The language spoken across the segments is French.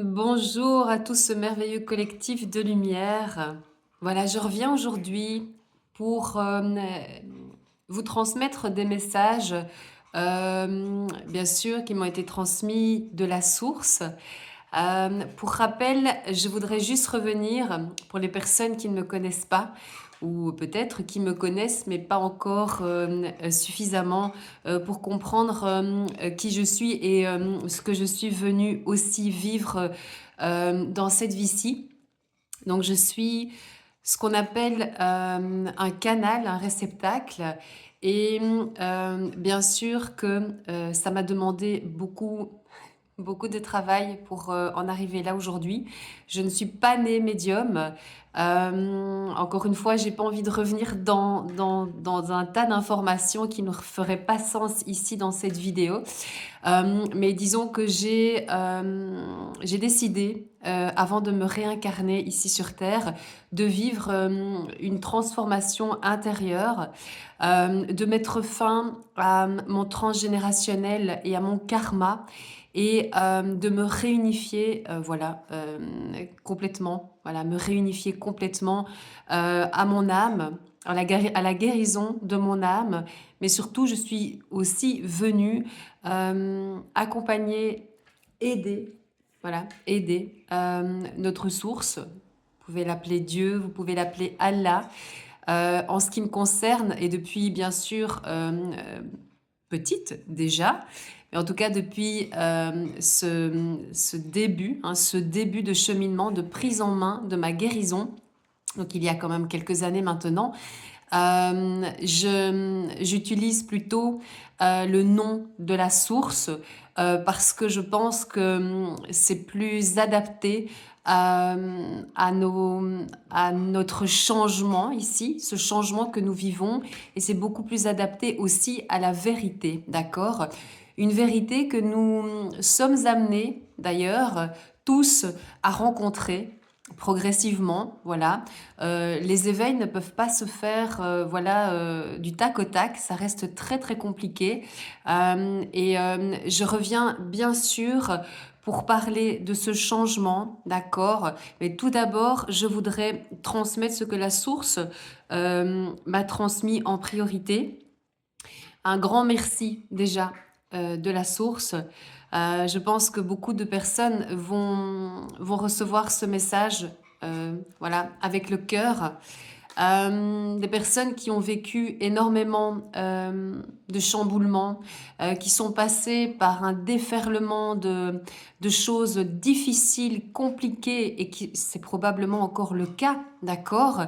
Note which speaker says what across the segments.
Speaker 1: Bonjour à tout ce merveilleux collectif de lumière. Voilà, je reviens aujourd'hui pour vous transmettre des messages, bien sûr, qui m'ont été transmis de la source. Pour rappel, je voudrais juste revenir pour les personnes qui ne me connaissent pas ou peut-être qui me connaissent mais pas encore suffisamment pour comprendre qui je suis et ce que je suis venue aussi vivre dans cette vie-ci. Donc je suis ce qu'on appelle un canal, un réceptacle. Et bien sûr que ça m'a demandé beaucoup de travail pour en arriver là aujourd'hui. Je ne suis pas née médium. Encore une fois, j'ai pas envie de revenir dans un tas d'informations qui ne feraient pas sens ici dans cette vidéo. Mais disons que j'ai décidé, avant de me réincarner ici sur Terre, de vivre une transformation intérieure, de mettre fin à mon transgénérationnel et à mon karma et de me réunifier, voilà, complètement, voilà, me réunifier complètement à mon âme, à la guérison de mon âme, mais surtout je suis aussi venue accompagner, aider, voilà, aider notre source. Vous pouvez l'appeler Dieu, vous pouvez l'appeler Allah. En ce qui me concerne, et depuis bien sûr petite déjà, mais en tout cas depuis ce début, hein, ce début de cheminement, de prise en main de ma guérison, donc il y a quand même quelques années maintenant, j'utilise plutôt le nom de la source parce que je pense que c'est plus adapté à, à notre changement ici, ce changement que nous vivons, et c'est beaucoup plus adapté aussi à la vérité, d'accord? Une vérité que nous sommes amenés d'ailleurs tous à rencontrer progressivement, voilà. Les éveils ne peuvent pas se faire, voilà, du tac au tac. Ça reste très très compliqué. Et je reviens bien sûr pour parler de ce changement, d'accord. Mais tout d'abord, je voudrais transmettre ce que la source m'a transmis en priorité. Un grand merci déjà de la source. Je pense que beaucoup de personnes vont recevoir ce message, voilà, avec le cœur. Des personnes qui ont vécu énormément de chamboulements, qui sont passées par un déferlement de choses difficiles, compliquées, et qui c'est probablement encore le cas, d'accord,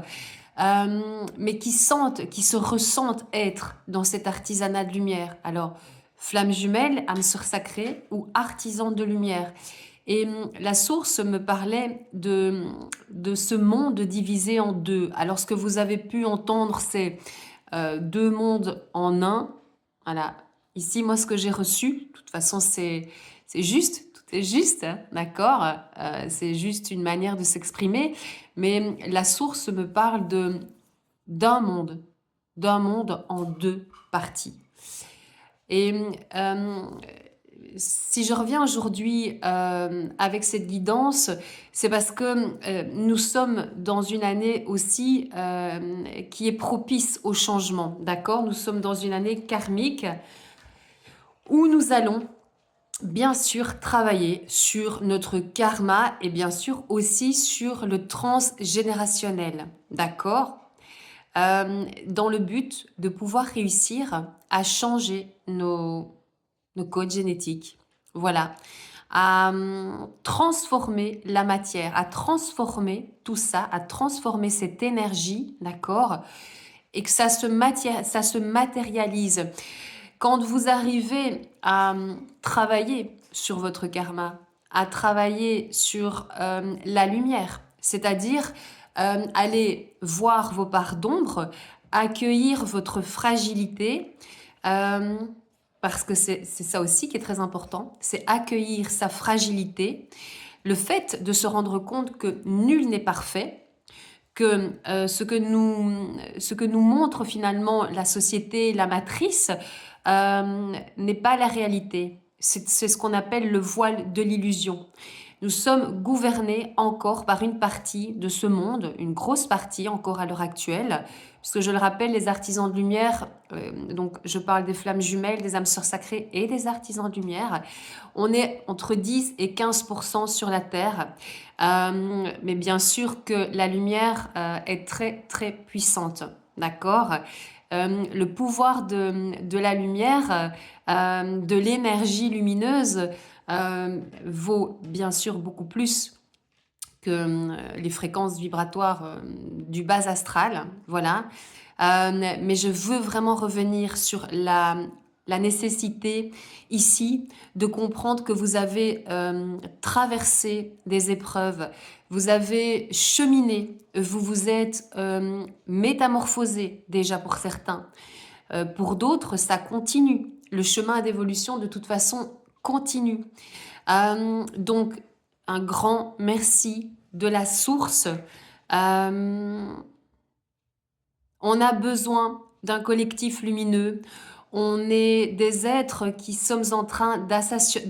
Speaker 1: mais qui sentent, qui se ressentent être dans cet artisanat de lumière. Alors, flamme jumelle, âme sœur sacrée ou artisan de lumière. Et la source me parlait de ce monde divisé en deux. Alors, ce que vous avez pu entendre, c'est deux mondes en un. Voilà. Ici, moi, ce que j'ai reçu, de toute façon, c'est juste, tout est juste, hein, d'accord. C'est juste une manière de s'exprimer. Mais la source me parle d'un monde en deux parties. Et si je reviens aujourd'hui avec cette guidance, c'est parce que nous sommes dans une année aussi qui est propice au changement, d'accord? Nous sommes dans une année karmique où nous allons bien sûr travailler sur notre karma et bien sûr aussi sur le transgénérationnel, d'accord? Dans le but de pouvoir réussir à changer nos codes génétiques. Voilà. À transformer la matière, à transformer tout ça, à transformer cette énergie, d'accord? Et que ça se matérialise. Quand vous arrivez à travailler sur votre karma, à travailler sur la lumière, c'est-à-dire aller voir vos parts d'ombre, accueillir votre fragilité, euh, parce que c'est ça aussi qui est très important, c'est accueillir sa fragilité, le fait de se rendre compte que nul n'est parfait, que ce que nous montre finalement la société, la matrice, n'est pas la réalité. C'est ce qu'on appelle le voile de l'illusion. Nous sommes gouvernés encore par une partie de ce monde, une grosse partie encore à l'heure actuelle, parce que je le rappelle, les artisans de lumière, donc je parle des flammes jumelles, des âmes sœurs sacrées et des artisans de lumière, on est entre 10 et 15% sur la Terre. Mais bien sûr que la lumière est très très puissante, d'accord? Le pouvoir de la lumière, de l'énergie lumineuse, vaut bien sûr beaucoup plus que les fréquences vibratoires du bas astral, voilà. Mais je veux vraiment revenir sur la nécessité ici de comprendre que vous avez traversé des épreuves, vous avez cheminé, vous vous êtes métamorphosé déjà pour certains. Pour d'autres, ça continue. Le chemin d'évolution, de toute façon, continue. Donc, un grand merci de la source. On a besoin d'un collectif lumineux. On est des êtres qui sommes en train d'ascensionner.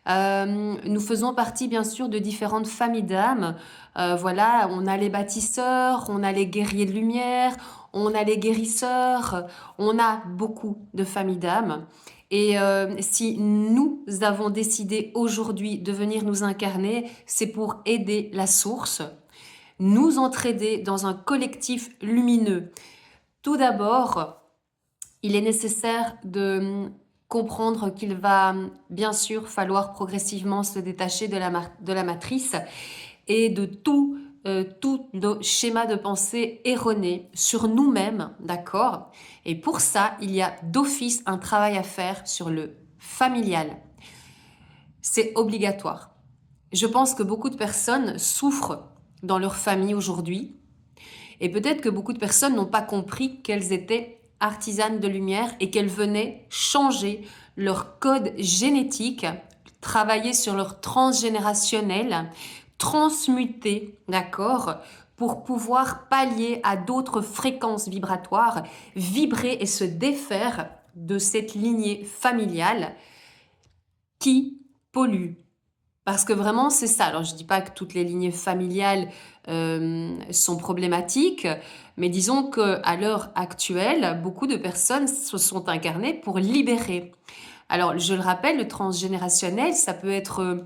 Speaker 1: Nous faisons partie bien sûr de différentes familles d'âmes. Voilà, on a les bâtisseurs, on a les guerriers de lumière, on a les guérisseurs, on a beaucoup de familles d'âmes. Et si nous avons décidé aujourd'hui de venir nous incarner, c'est pour aider la source, nous entraider dans un collectif lumineux. Tout d'abord, il est nécessaire de comprendre qu'il va bien sûr falloir progressivement se détacher de la matrice et de tous nos schémas de pensée erronés sur nous-mêmes, d'accord? Et pour ça, il y a d'office un travail à faire sur le familial. C'est obligatoire. Je pense que beaucoup de personnes souffrent dans leur famille aujourd'hui et peut-être que beaucoup de personnes n'ont pas compris qu'elles étaient artisanes de lumière et qu'elles venaient changer leur code génétique, travailler sur leur transgénérationnel, transmuter, d'accord, pour pouvoir pallier à d'autres fréquences vibratoires, vibrer et se défaire de cette lignée familiale qui pollue. Parce que vraiment, c'est ça. Alors, je ne dis pas que toutes les lignées familiales sont problématiques, mais disons qu'à l'heure actuelle, beaucoup de personnes se sont incarnées pour libérer. Alors, je le rappelle, le transgénérationnel, ça peut être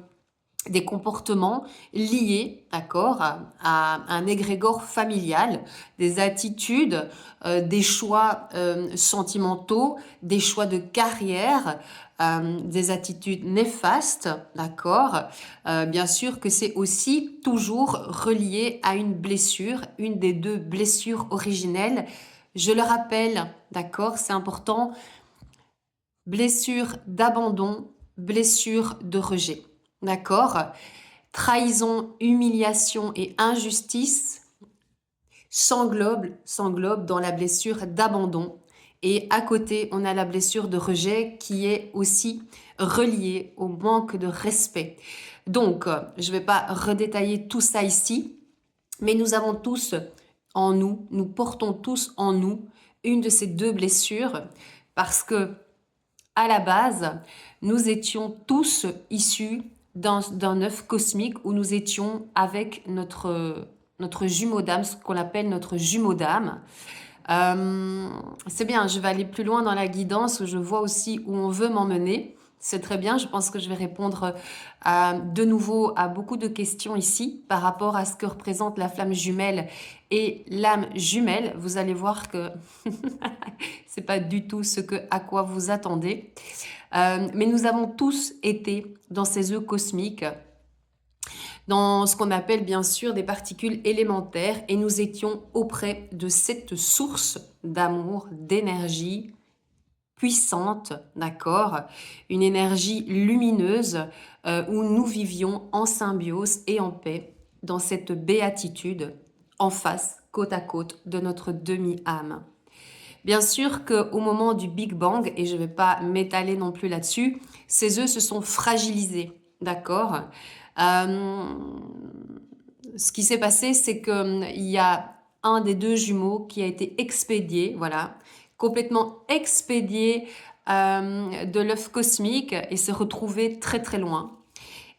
Speaker 1: des comportements liés, d'accord, à un égrégore familial, des attitudes, des choix sentimentaux, des choix de carrière, des attitudes néfastes, d'accord. Bien sûr que c'est aussi toujours relié à une blessure, une des deux blessures originelles. Je le rappelle, d'accord, c'est important, blessure d'abandon, blessure de rejet. D'accord? Trahison, humiliation et injustice s'englobent dans la blessure d'abandon. Et à côté, on a la blessure de rejet qui est aussi reliée au manque de respect. Donc, je ne vais pas redétailler tout ça ici, mais nous avons tous en nous, nous portons tous en nous une de ces deux blessures parce que, à la base, nous étions tous issus d'un œuf cosmique où nous étions avec notre jumeau d'âme, ce qu'on appelle notre jumeau d'âme. C'est bien, je vais aller plus loin dans la guidance, je vois aussi où on veut m'emmener. C'est très bien, je pense que je vais répondre de nouveau à beaucoup de questions ici par rapport à ce que représente la flamme jumelle et l'âme jumelle. Vous allez voir que c'est pas du tout à quoi vous attendez. Mais nous avons tous été dans ces œufs cosmiques, dans ce qu'on appelle bien sûr des particules élémentaires, et nous étions auprès de cette source d'amour, d'énergie puissante, d'accord, une énergie lumineuse où nous vivions en symbiose et en paix dans cette béatitude en face, côte à côte de notre demi-âme. Bien sûr qu'au moment du Big Bang, et je ne vais pas m'étaler non plus là-dessus, ces œufs se sont fragilisés, d'accord. Ce qui s'est passé, c'est qu'il y a un des deux jumeaux qui a été expédié, voilà, complètement expédié de l'œuf cosmique et se retrouver très très loin.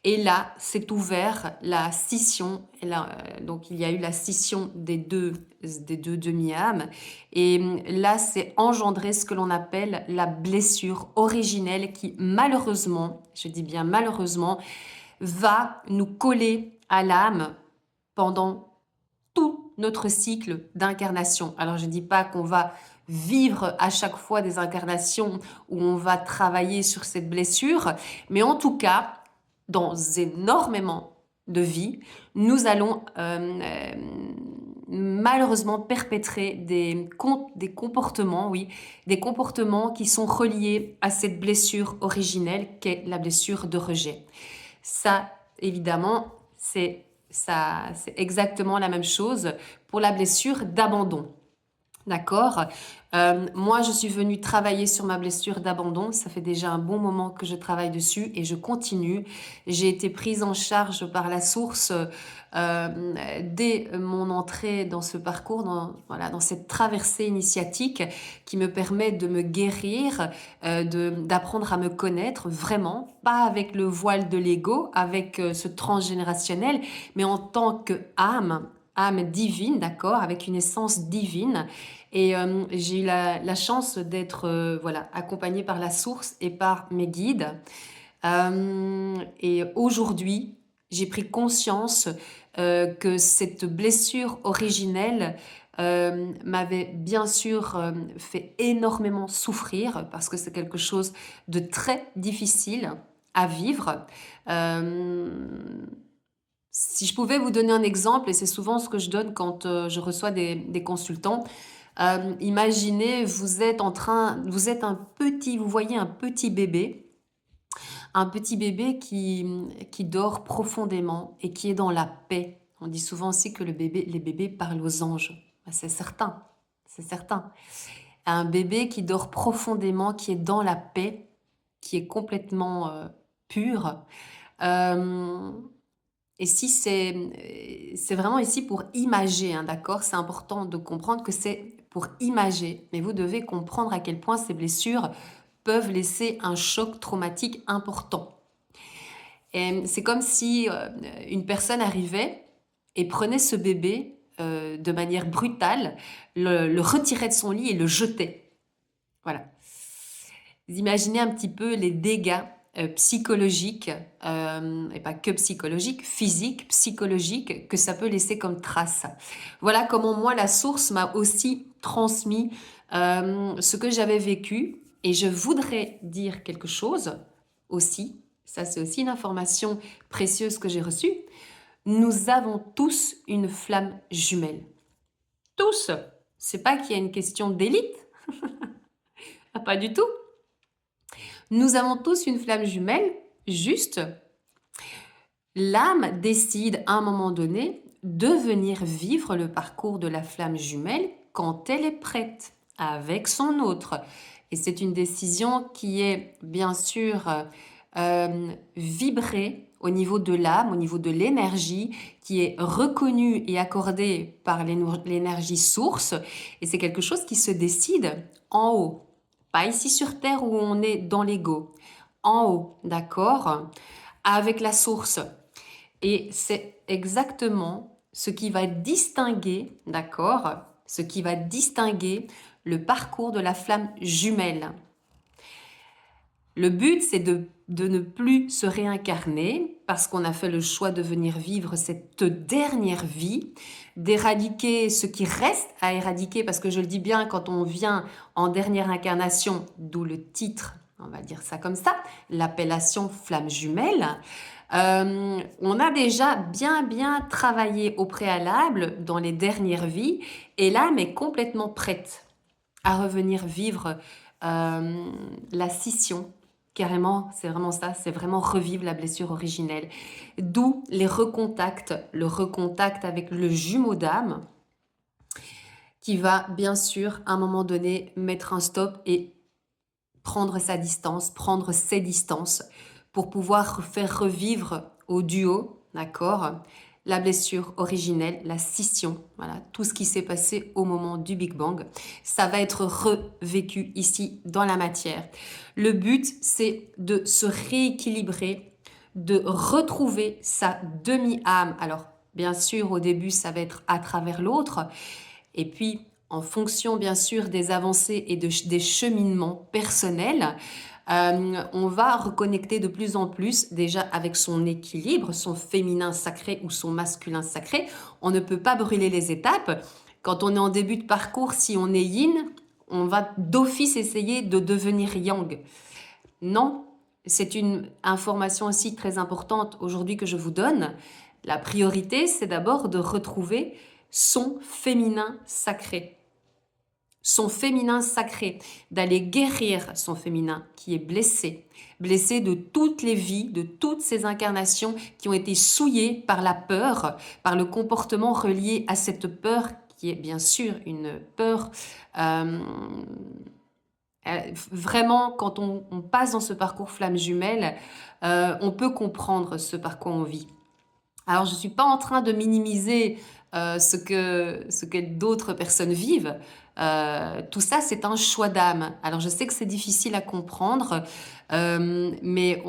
Speaker 1: Et là, s'est ouvert la scission. Et là, donc, il y a eu la scission des deux demi-âmes. Et là, c'est engendré ce que l'on appelle la blessure originelle qui, malheureusement, je dis bien malheureusement, va nous coller à l'âme pendant tout notre cycle d'incarnation. Alors, je ne dis pas qu'on va vivre à chaque fois des incarnations où on va travailler sur cette blessure, mais en tout cas, dans énormément de vies, nous allons malheureusement perpétrer des comportements, oui, des comportements qui sont reliés à cette blessure originelle qu'est la blessure de rejet. Ça, évidemment, c'est exactement la même chose pour la blessure d'abandon. D'accord. Moi, je suis venue travailler sur ma blessure d'abandon. Ça fait déjà un bon moment que je travaille dessus et je continue. J'ai été prise en charge par la source dès mon entrée dans ce parcours, dans cette traversée initiatique qui me permet de me guérir, d'apprendre à me connaître vraiment, pas avec le voile de l'ego, avec ce transgénérationnel, mais en tant que âme divine, d'accord, avec une essence divine. Et j'ai eu la chance d'être accompagnée par la source et par mes guides. Et aujourd'hui, j'ai pris conscience que cette blessure originelle m'avait bien sûr fait énormément souffrir parce que c'est quelque chose de très difficile à vivre. Si je pouvais vous donner un exemple, et c'est souvent ce que je donne quand je reçois des consultants, imaginez, vous êtes vous voyez un petit bébé qui dort profondément et qui est dans la paix. On dit souvent aussi que les bébés parlent aux anges. Ben, c'est certain, c'est certain. Un bébé qui dort profondément, qui est dans la paix, qui est complètement pur. Euh, et si c'est vraiment ici pour imager, hein, d'accord? C'est important de comprendre que c'est pour imager. Mais vous devez comprendre à quel point ces blessures peuvent laisser un choc traumatique important. Et c'est comme si une personne arrivait et prenait ce bébé de manière brutale, le retirait de son lit et le jetait. Voilà. Vous imaginez un petit peu les dégâts psychologiques, et pas que psychologiques, physiques, psychologiques, que ça peut laisser comme trace. Voilà comment moi, la source m'a aussi transmis ce que j'avais vécu. Et je voudrais dire quelque chose aussi, ça c'est aussi une information précieuse que j'ai reçue. Nous avons tous une flamme jumelle. Tous. C'est pas qu'il y a une question d'élite. Pas du tout. Nous avons tous une flamme jumelle, juste l'âme décide à un moment donné de venir vivre le parcours de la flamme jumelle quand elle est prête, avec son autre. Et c'est une décision qui est bien sûr vibrée au niveau de l'âme, au niveau de l'énergie, qui est reconnue et accordée par l'énergie source. Et c'est quelque chose qui se décide en haut. Pas ici sur Terre où on est dans l'ego. En haut, d'accord? Avec la source. Et c'est exactement ce qui va distinguer, d'accord? Ce qui va distinguer le parcours de la flamme jumelle. Le but, c'est de ne plus se réincarner parce qu'on a fait le choix de venir vivre cette dernière vie, d'éradiquer ce qui reste à éradiquer, parce que je le dis bien, quand on vient en dernière incarnation, d'où le titre, on va dire ça comme ça, l'appellation flamme jumelle, on a déjà bien travaillé au préalable dans les dernières vies et l'âme est complètement prête à revenir vivre la scission. Carrément, c'est vraiment ça, c'est vraiment revivre la blessure originelle. D'où les recontacts, le recontact avec le jumeau d'âme qui va bien sûr à un moment donné mettre un stop et prendre sa distance, prendre ses distances pour pouvoir faire revivre au duo, d'accord, la blessure originelle, la scission, voilà, tout ce qui s'est passé au moment du Big Bang, ça va être revécu ici dans la matière. Le but, c'est de se rééquilibrer, de retrouver sa demi-âme. Alors, bien sûr, au début, ça va être à travers l'autre, et puis, en fonction, bien sûr, des avancées et des cheminements personnels, on va reconnecter de plus en plus déjà avec son équilibre, son féminin sacré ou son masculin sacré. On ne peut pas brûler les étapes. Quand on est en début de parcours, si on est yin, on va d'office essayer de devenir yang. Non, c'est une information aussi très importante aujourd'hui que je vous donne. La priorité, c'est d'abord de retrouver son féminin sacré. Son féminin sacré, d'aller guérir son féminin qui est blessé, blessé de toutes les vies, de toutes ces incarnations qui ont été souillées par la peur, par le comportement relié à cette peur qui est bien sûr une peur vraiment, quand on passe dans ce parcours flamme jumelle, on peut comprendre ce par quoi on vit. Alors, je ne suis pas en train de minimiser ce que d'autres personnes vivent. Tout ça, c'est un choix d'âme. Alors, je sais que c'est difficile à comprendre, mais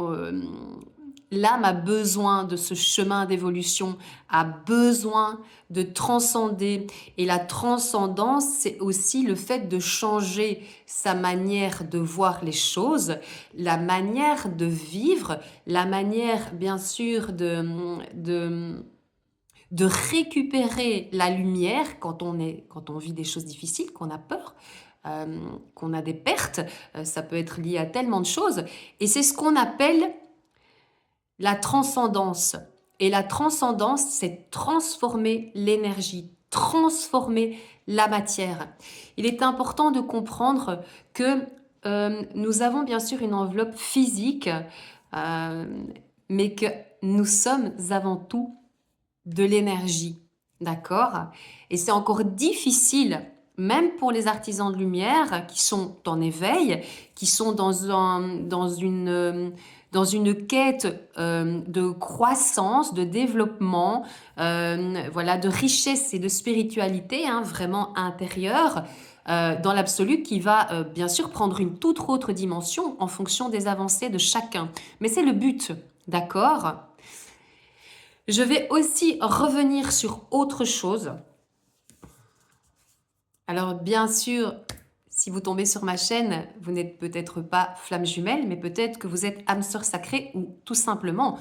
Speaker 1: l'âme a besoin de ce chemin d'évolution, a besoin de transcender. Et la transcendance, c'est aussi le fait de changer sa manière de voir les choses, la manière de vivre, la manière, bien sûr, de récupérer la lumière quand on vit des choses difficiles, qu'on a peur, qu'on a des pertes. Ça peut être lié à tellement de choses. Et c'est ce qu'on appelle la transcendance. Et la transcendance, c'est transformer l'énergie, transformer la matière. Il est important de comprendre que nous avons bien sûr une enveloppe physique, mais que nous sommes avant tout de l'énergie. D'accord? Et c'est encore difficile, même pour les artisans de lumière qui sont en éveil, qui sont dans une quête de croissance, de développement, voilà, de richesse et de spiritualité, hein, vraiment intérieure, dans l'absolu, qui va bien sûr prendre une toute autre dimension en fonction des avancées de chacun. Mais c'est le but, d'accord? Je vais aussi revenir sur autre chose. Alors bien sûr, si vous tombez sur ma chaîne, vous n'êtes peut-être pas flamme jumelle, mais peut-être que vous êtes âme sœur sacrée ou tout simplement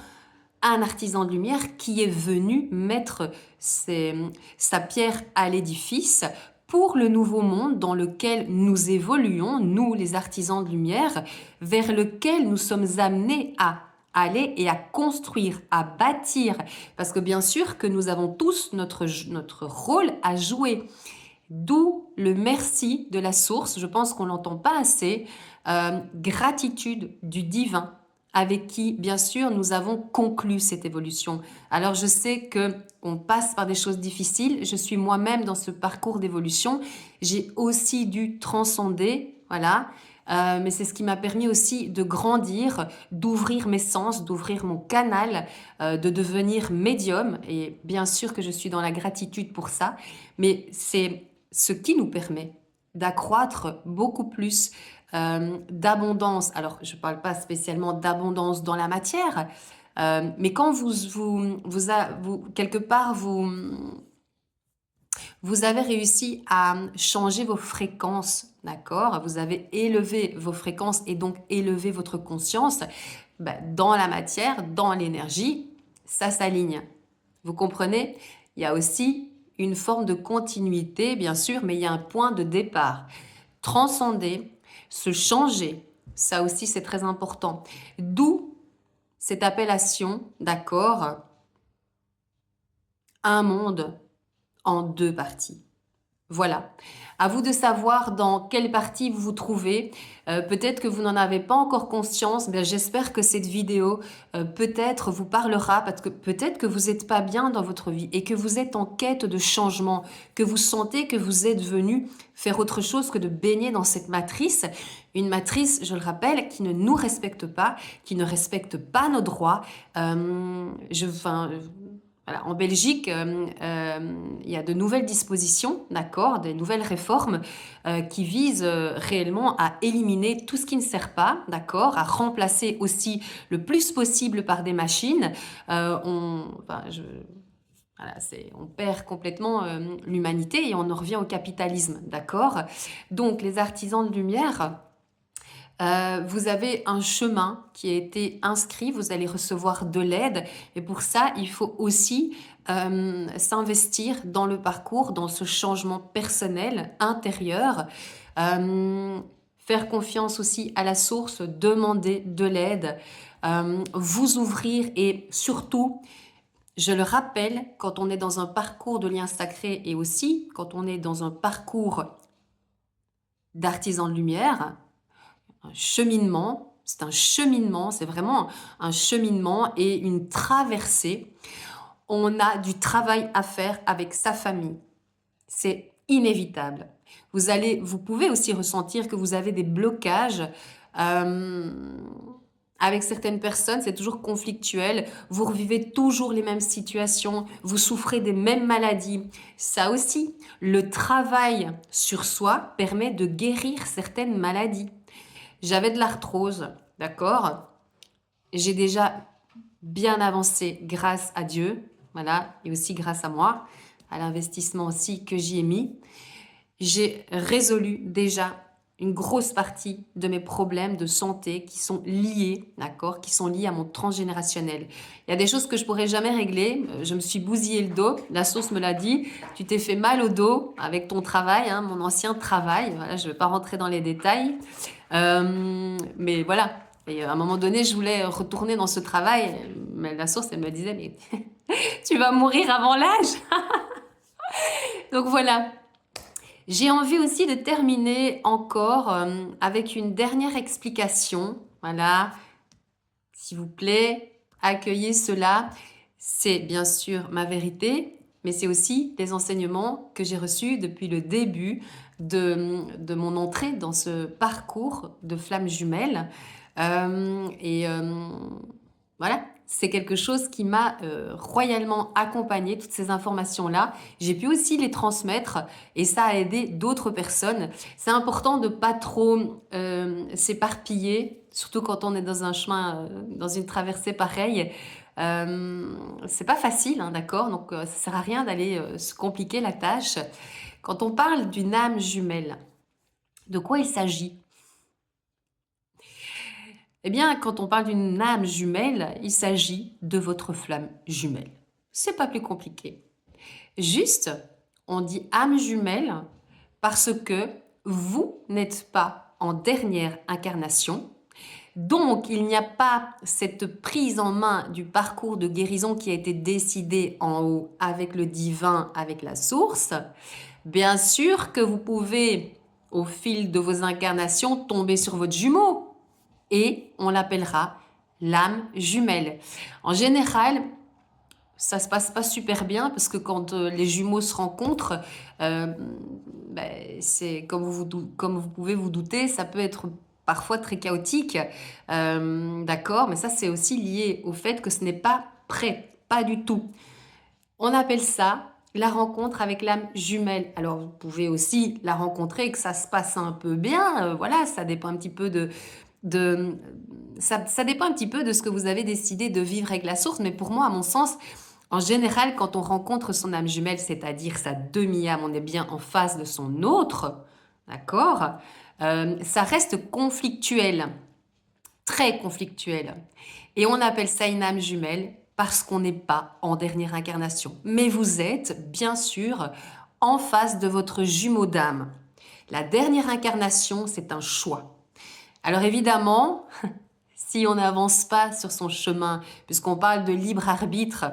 Speaker 1: un artisan de lumière qui est venu mettre sa pierre à l'édifice pour le nouveau monde dans lequel nous évoluons, nous les artisans de lumière, vers lequel nous sommes amenés à aller et à construire, à bâtir. Parce que bien sûr que nous avons tous notre rôle à jouer. D'où le merci de la source, je pense qu'on l'entend pas assez, gratitude du divin avec qui, bien sûr, nous avons conclu cette évolution. Alors, je sais que on passe par des choses difficiles. Je suis moi-même dans ce parcours d'évolution. J'ai aussi dû transcender, voilà. Mais c'est ce qui m'a permis aussi de grandir, d'ouvrir mes sens, d'ouvrir mon canal, de devenir médium. Et bien sûr que je suis dans la gratitude pour ça. Mais c'est ce qui nous permet d'accroître beaucoup plus d'abondance. Alors, je ne parle pas spécialement d'abondance dans la matière, mais quand quelque part, vous avez réussi à changer vos fréquences, d'accord? Vous avez élevé vos fréquences et donc élevé votre conscience dans la matière, dans l'énergie, ça s'aligne. Vous comprenez? Il y a aussi une forme de continuité, bien sûr, mais il y a un point de départ. Transcender, se changer, ça aussi c'est très important. D'où cette appellation, d'accord, un monde en deux parties. Voilà. À vous de savoir dans quelle partie vous vous trouvez. Peut-être que vous n'en avez pas encore conscience. Mais j'espère que cette vidéo peut-être vous parlera parce que peut-être que vous n'êtes pas bien dans votre vie et que vous êtes en quête de changement, que vous sentez que vous êtes venu faire autre chose que de baigner dans cette matrice. Une matrice, je le rappelle, qui ne nous respecte pas, qui ne respecte pas nos droits. voilà, en Belgique, il y a de nouvelles dispositions, d'accord, des nouvelles réformes qui visent réellement à éliminer tout ce qui ne sert pas, d'accord, à remplacer aussi le plus possible par des machines. Enfin, voilà, on perd complètement l'humanité et on en revient au capitalisme, d'accord? Donc, les artisans de lumière, vous avez un chemin qui a été inscrit, vous allez recevoir de l'aide et pour ça, il faut aussi s'investir dans le parcours, dans ce changement personnel, intérieur, faire confiance aussi à la source, demander de l'aide, vous ouvrir et surtout, je le rappelle, quand on est dans un parcours de lien sacré et aussi quand on est dans un parcours d'artisan de lumière, un cheminement, c'est un cheminement, c'est vraiment un cheminement et une traversée. On a du travail à faire avec sa famille. C'est inévitable. Vous pouvez aussi ressentir que vous avez des blocages avec certaines personnes, c'est toujours conflictuel. Vous revivez toujours les mêmes situations, vous souffrez des mêmes maladies. Ça aussi, le travail sur soi permet de guérir certaines maladies. J'avais de l'arthrose, d'accord? J'ai déjà bien avancé grâce à Dieu, voilà, et aussi grâce à moi, à l'investissement aussi que j'y ai mis. J'ai résolu déjà une grosse partie de mes problèmes de santé qui sont liés, d'accord, qui sont liés à mon transgénérationnel. Il y a des choses que je pourrais jamais régler. Je me suis bousillé le dos. La source me l'a dit. Tu t'es fait mal au dos avec ton travail, hein, mon ancien travail. Voilà, je ne vais pas rentrer dans les détails. Mais voilà. Et à un moment donné, je voulais retourner dans ce travail. Mais la source, elle me disait, mais tu vas mourir avant l'âge. Donc voilà. J'ai envie aussi de terminer encore avec une dernière explication. Voilà, s'il vous plaît, accueillez cela. C'est bien sûr ma vérité, mais c'est aussi les enseignements que j'ai reçus depuis le début de mon entrée dans ce parcours de flamme jumelle. Voilà, c'est quelque chose qui m'a royalement accompagnée, toutes ces informations-là. J'ai pu aussi les transmettre et ça a aidé d'autres personnes. C'est important de pas trop s'éparpiller, surtout quand on est dans un chemin, dans une traversée pareille. C'est pas facile, hein, d'accord? Donc ça sert à rien d'aller se compliquer la tâche. Quand on parle d'une âme jumelle, de quoi il s'agit? Eh bien, quand on parle d'une âme jumelle, il s'agit de votre flamme jumelle. C'est pas plus compliqué. Juste, on dit âme jumelle parce que vous n'êtes pas en dernière incarnation. Donc, il n'y a pas cette prise en main du parcours de guérison qui a été décidé en haut avec le divin, avec la source. Bien sûr que vous pouvez, au fil de vos incarnations, tomber sur votre jumeau et on l'appellera l'âme jumelle. En général, ça se passe pas super bien parce que quand les jumeaux se rencontrent, c'est comme vous pouvez vous douter, ça peut être parfois très chaotique, d'accord, mais ça c'est aussi lié au fait que ce n'est pas prêt, pas du tout. On appelle ça la rencontre avec l'âme jumelle. Alors vous pouvez aussi la rencontrer et que ça se passe un peu bien, voilà, ça dépend un petit peu ça dépend un petit peu de ce que vous avez décidé de vivre avec la source, mais pour moi, à mon sens, en général, quand on rencontre son âme jumelle, c'est-à-dire sa demi-âme, on est bien en face de son autre, d'accord? Ça reste conflictuel, très conflictuel. Et on appelle ça une âme jumelle parce qu'on n'est pas en dernière incarnation. Mais vous êtes, bien sûr, en face de votre jumeau d'âme. La dernière incarnation, c'est un choix. Alors évidemment, si on n'avance pas sur son chemin, puisqu'on parle de libre arbitre,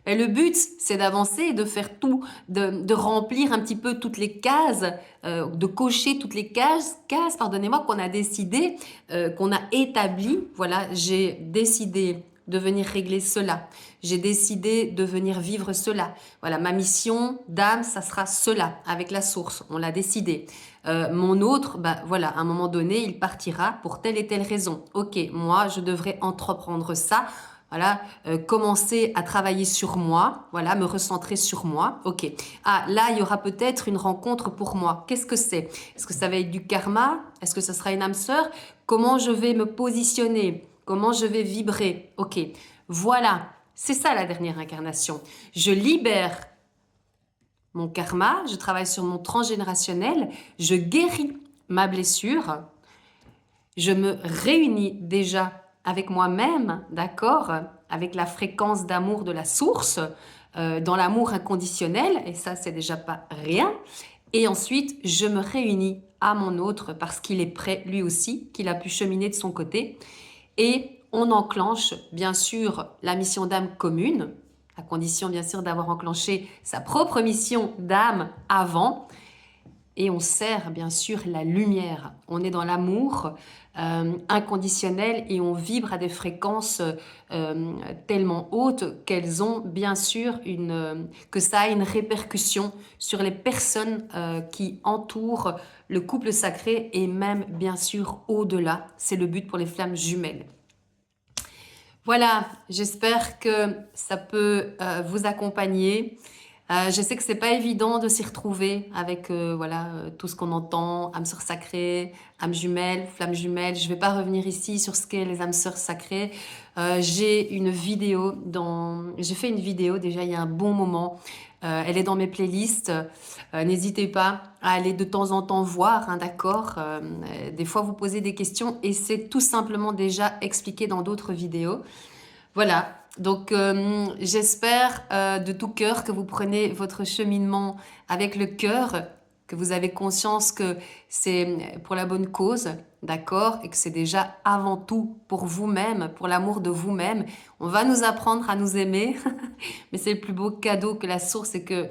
Speaker 1: le but, c'est d'avancer et de faire tout, de remplir un petit peu toutes les cases, de cocher toutes les cases, pardonnez-moi, qu'on a décidé, qu'on a établi. Voilà, j'ai décidé de venir régler cela. J'ai décidé de venir vivre cela. Voilà, ma mission d'âme, ça sera cela, avec la source. On l'a décidé. Mon autre, voilà, à un moment donné, il partira pour telle et telle raison. Ok, moi, je devrais entreprendre ça Voilà, commencer à travailler sur moi, voilà, me recentrer sur moi. Ok. Ah, là, il y aura peut-être une rencontre pour moi. Qu'est-ce que c'est? Est-ce que ça va être du karma? Est-ce que ça sera une âme sœur? Comment je vais me positionner? Comment je vais vibrer? Ok. Voilà, c'est ça la dernière incarnation. Je libère mon karma, je travaille sur mon transgénérationnel, je guéris ma blessure, je me réunis déjà avec moi-même, d'accord, avec la fréquence d'amour de la source, dans l'amour inconditionnel, et ça c'est déjà pas rien. Et ensuite, je me réunis à mon autre parce qu'il est prêt lui aussi, qu'il a pu cheminer de son côté. Et on enclenche bien sûr la mission d'âme commune, à condition bien sûr d'avoir enclenché sa propre mission d'âme avant. Et on sert bien sûr la lumière. On est dans l'amour inconditionnel et on vibre à des fréquences tellement hautes qu'elles ont bien sûr que ça a une répercussion sur les personnes qui entourent le couple sacré et même bien sûr au-delà. C'est le but pour les flammes jumelles. Voilà, j'espère que ça peut vous accompagner. Je sais que c'est pas évident de s'y retrouver avec voilà tout ce qu'on entend, âme sœur sacrée, âme jumelle, flamme jumelle. Je vais pas revenir ici sur ce qu'est les âmes sœurs sacrées. J'ai fait une vidéo déjà il y a un bon moment. Elle est dans mes playlists. N'hésitez pas à aller de temps en temps voir, hein, d'accord. Des fois vous posez des questions et c'est tout simplement déjà expliqué dans d'autres vidéos. Voilà, donc j'espère de tout cœur que vous prenez votre cheminement avec le cœur, que vous avez conscience que c'est pour la bonne cause, d'accord, et que c'est déjà avant tout pour vous-même, pour l'amour de vous-même. On va nous apprendre à nous aimer, mais c'est le plus beau cadeau que la source et que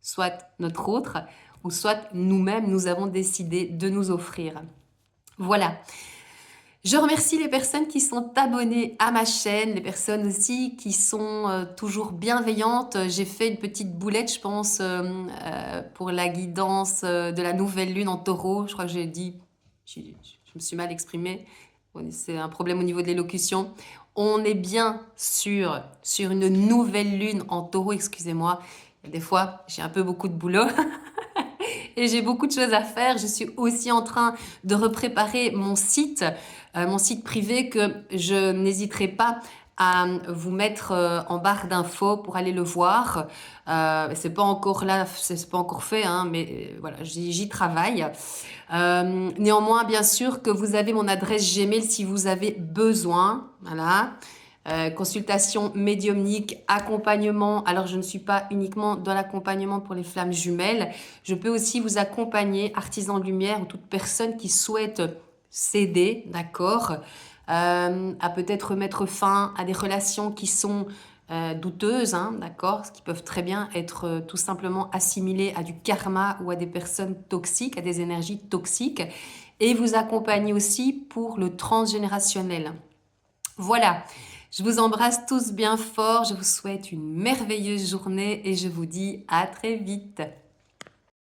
Speaker 1: soit notre autre, ou soit nous-mêmes, nous avons décidé de nous offrir. Voilà. Je remercie les personnes qui sont abonnées à ma chaîne, les personnes aussi qui sont toujours bienveillantes. J'ai fait une petite boulette, je pense, pour la guidance de la nouvelle lune en taureau. Je crois que je me suis mal exprimée. C'est un problème au niveau de l'élocution. On est bien sur une nouvelle lune en taureau, excusez-moi. Des fois, j'ai un peu beaucoup de boulot. Et j'ai beaucoup de choses à faire. Je suis aussi en train de repréparer mon site privé que je n'hésiterai pas à vous mettre en barre d'infos pour aller le voir. C'est pas encore là, c'est pas encore fait, hein, mais voilà, j'y travaille. Néanmoins, bien sûr que vous avez mon adresse Gmail si vous avez besoin. Voilà. Consultation médiumnique, accompagnement. Alors, je ne suis pas uniquement dans l'accompagnement pour les flammes jumelles. Je peux aussi vous accompagner, artisan de lumière ou toute personne qui souhaite s'aider, d'accord, à peut-être mettre fin à des relations qui sont douteuses, hein, d'accord, qui peuvent très bien être tout simplement assimilées à du karma ou à des personnes toxiques, à des énergies toxiques. Et vous accompagner aussi pour le transgénérationnel. Voilà. Je vous embrasse tous bien fort, je vous souhaite une merveilleuse journée et je vous dis à très vite.